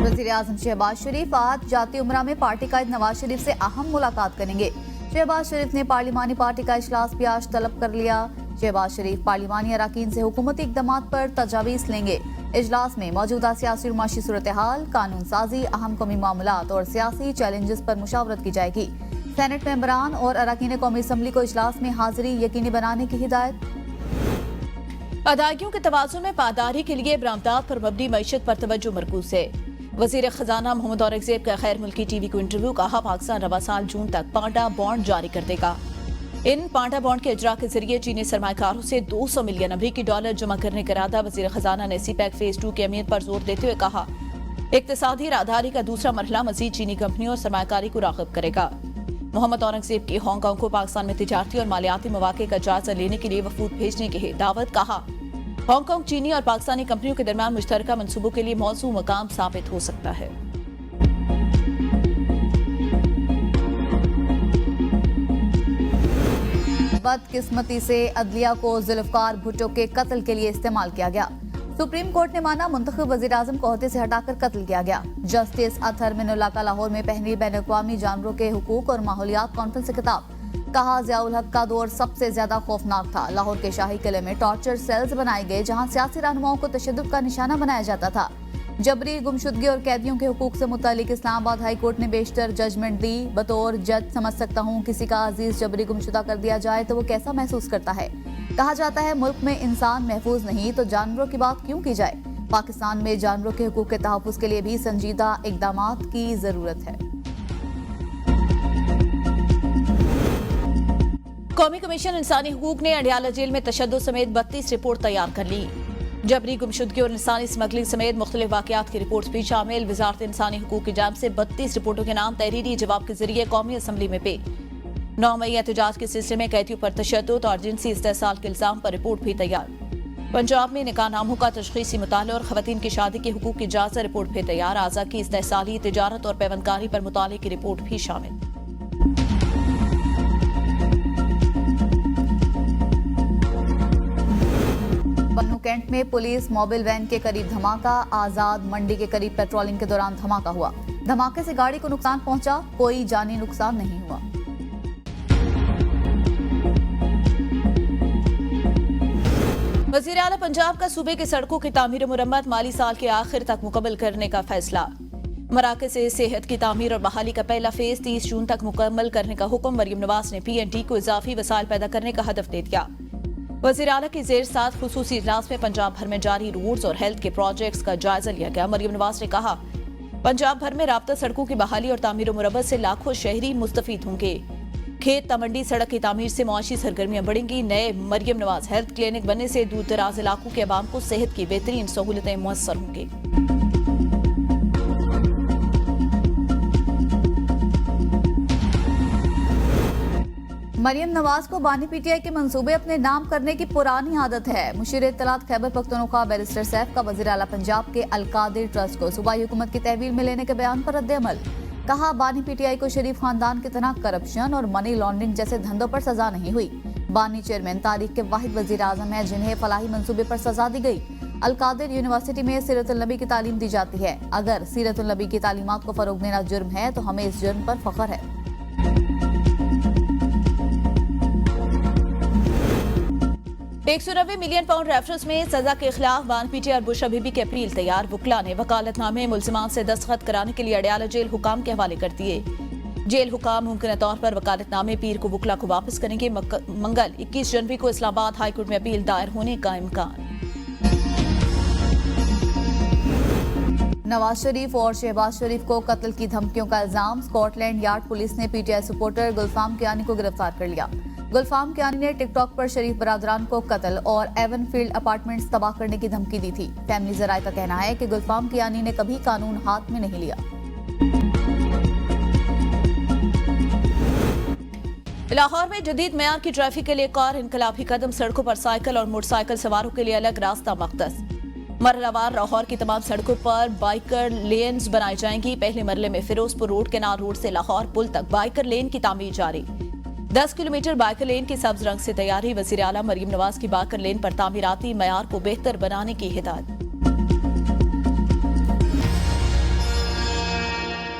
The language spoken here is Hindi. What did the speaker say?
वज़ीर-ए-आज़म शहबाज शरीफ आज जाती उमरा में पार्टी कायद नवाज शरीफ से अहम मुलाकात करेंगे। शहबाज शरीफ ने पार्लिमानी पार्टी का इजलास भी आज तलब कर लिया। शहबाज शरीफ पार्लिमानी अराकीन से हुकूमती इक़दामात पर तजावीज़ लेंगे। इजलास में मौजूदा सियासी और माशी सूरत हाल, कानून साजी, अहम कौमी मामलात और सियासी चैलेंजेस पर मुशावरत की जाएगी। सेनेट मेंबरान और अराकीन कौमी असम्बली को इजलास में हाजिरी यकीनी बनाने की हिदायत। अदायगियों के तवाज़ुन में पायदारी के लिए बरामदात पर मबनी मईशत पर तवज्जो मरकूज है। वज़ीर खजाना मोहम्मद औरंगज़ेब का गैर मुल्की टीवी को इंटरव्यू, कहा पाकिस्तान रवा साल जून तक पांडा बॉन्ड जारी कर देगा। इन पांडा बॉन्ड के इजरा के जरिए चीनी सरमाकारों से 200 मिलियन अमरीकी डॉलर जमा करने का इरादा। वज़ीर खजाना ने सीपैक फेज 2 की अहमियत पर जोर देते हुए कहा, इक्तिसादी राहदारी का दूसरा मरहला मजीद चीनी कंपनियों और सरमाकारी को राग़िब करेगा। मोहम्मद औरंगज़ेब की हांगकांग को पाकिस्तान में तिजारती और मालियाती मौक़े का जायजा लेने के लिए वफूद भेजने की दावत। कहा, हांगकांग चीनी और पाकिस्तानी कंपनियों के दरमियान मुश्तरका मंसूबों के लिए मौजू मकाम साबित हो सकता है। बदकिस्मती से अदलिया को जुल्फकार भुट्टो के कत्ल के लिए इस्तेमाल किया गया। सुप्रीम कोर्ट ने माना, मुंतखब वज़ीर आज़म को ओहदे से हटाकर कत्ल किया गया। जस्टिस अतहर मिनुल्लाह का लाहौर में पहली बैनुल-अक़वामी जानवरों के हुकूक और माहौलियात कॉन्फ्रेंस से खिताब। कहा, ज़ियाउल हक का दौर सबसे ज्यादा खौफनाक था। लाहौर के शाही किले में टॉर्चर सेल्स बनाए गए, जहां सियासी रहनुमाओं को तशद्दुद का निशाना बनाया जाता था। जबरी गुमशुदगी और कैदियों के हुकूक से मुतालिक इस्लामाबाद हाई कोर्ट ने बेशतर जजमेंट दी। बतौर जज समझ सकता हूँ, किसी का अजीज जबरी गुमशुदा कर दिया जाए तो वो कैसा महसूस करता है। कहा जाता है, मुल्क में इंसान महफूज नहीं तो जानवरों की बात क्यों की जाए। पाकिस्तान में जानवरों के हुकूक के तहफ़्फ़ुज़ के लिए भी संजीदा इक़दामात की जरूरत है। कौमी कमीशन इंसानी हुकूक ने अडियाला जेल में तशद्दुद समेत 32 रिपोर्ट तैयार कर ली। जबरी गुमशुदगी और इंसानी स्मगलिंग समेत मुख्तलिफ वाक़यात की रिपोर्ट भी शामिल। वज़ारत इंसानी हुकूक की जानिब से 32 रिपोर्टों के नाम तहरीरी जवाब के जरिए कौमी असम्बली में पे। 9 मई एहतजाज के सिलसिले में कैदियों पर तशद्दुद और जिनसी इस्तेहसाल के इल्जाम पर रिपोर्ट भी तैयार। पंजाब में निकाह नामों का तशख़ीसी मुताला और ख़वातीन की शादी के हुकूक की इजाज़त रिपोर्ट भी तैयार। आज़ा की इस्तेहसाली, तिजारत और पैवंदकारी पर मुताले की रिपोर्ट भी शामिल। बन्नू कैंट में पुलिस मोबाइल वैन के करीब धमाका। आजाद मंडी के करीब पेट्रोलिंग के दौरान धमाका हुआ। धमाके से गाड़ी को नुकसान पहुंचा, कोई जानी नुकसान नहीं हुआ। वज़ीर आला पंजाब का सूबे की सड़कों की तामीर मुरम्मत माली साल के आखिर तक मुकम्मल करने का फैसला। मराकज़ से सेहत की तामीर और बहाली का पहला फेज 30 जून तक मुकम्मल करने का हुक्म। मरियम नवाज ने PNT को इजाफी वसाइल पैदा करने का हदफ दे दिया। वज़ीर आला की ज़ेर साथ खुसूसी इजलास में पंजाब भर में जारी रोड्स और हेल्थ के प्रोजेक्ट्स का जायजा लिया गया। मरियम नवाज ने कहा, पंजाब भर में राब्ता सड़कों की बहाली और तामीर मुरम्मत से लाखों शहरी मुस्तफीद होंगे। खेत तमंडी सड़क की तामीर से मुआशी सरगर्मियां बढ़ेंगी। नए मरियम नवाज हेल्थ क्लिनिक बनने से दूर दराज इलाकों के अवाम को सेहत की बेहतरीन सहूलतें मुयस्सर होंगी। मरियम नवाज को बानी PTI के मंसूबे अपने नाम करने की पुरानी आदत है। मुशीर इत्तलात खैबर पख्तूनख्वा बैरिस्टर सैफ का वज़ीर आला पंजाब के अलकादिर ट्रस्ट को सूबाई हुकूमत की तहवील में लेने के बयान पर रद्द-ए-अमल। कहा, बानी PTI को शरीफ खानदान की तरह करप्शन और मनी लॉन्ड्रिंग जैसे धंधों पर सजा नहीं हुई। बानी चेयरमैन तारीख के वाहिद वज़ीर आज़म है जिन्हें फलाही मंसूबे पर सजा दी गई। अलकादिर यूनिवर्सिटी में सीरतुल नबी की तालीम दी जाती है। अगर सीरतुल नबी की तालीमात को फरोग देना जुर्म है तो हमें इस जुर्म पर फख्र है। 190 मिलियन पाउंड रेफरेंस में सजा के खिलाफ बानी PTI और बुशरा बीबी की अपील तैयार। वकला ने वकालतनामे मुल्जिमान से दस्तखत कराने के लिए अडियाला जेल हुकाम के हवाले कर दिए। जेल हुकाम मुमकिन तौर पर वकालतनामे पीर को वकला को वापस करेंगे। मंगल 21 जनवरी को इस्लामाबाद हाईकोर्ट में अपील दायर होने का इम्कान। नवाज शरीफ और शहबाज शरीफ को कत्ल की धमकियों का इल्जाम। स्कॉटलैंड यार्ड पुलिस ने PTI सपोर्टर गुलफाम कियानी को गिरफ्तार कर लिया। गुलफाम कियानी ने टिकटॉक पर शरीफ बरादरान को कत्ल और एवन फील्ड अपार्टमेंट्स तबाह करने की धमकी दी थी। फैमिली जराए का कहना है कि गुलफाम कियानी ने कभी कानून हाथ में नहीं लिया। लाहौर में जदीद मयार की ट्रैफिक के लिए एक और इनकलाबी कदम। सड़कों पर साइकिल और मोटरसाइकिल सवारों के लिए अलग रास्ता मख्तस। मरहलावार लाहौर की तमाम सड़कों पर बाइकर लेन्स बनाई जाएंगी। पहले मरले में फिरोजपुर रोड, केनाल रोड से लाहौर पुल तक बाइकर लेन की तामीर जारी। 10 किलोमीटर बाइकर लेन की सब्ज रंग से तैयारी। वज़ीर आला मरियम नवाज की बाइकर लेन पर तामीराती मयार को बेहतर बनाने की हिदायत।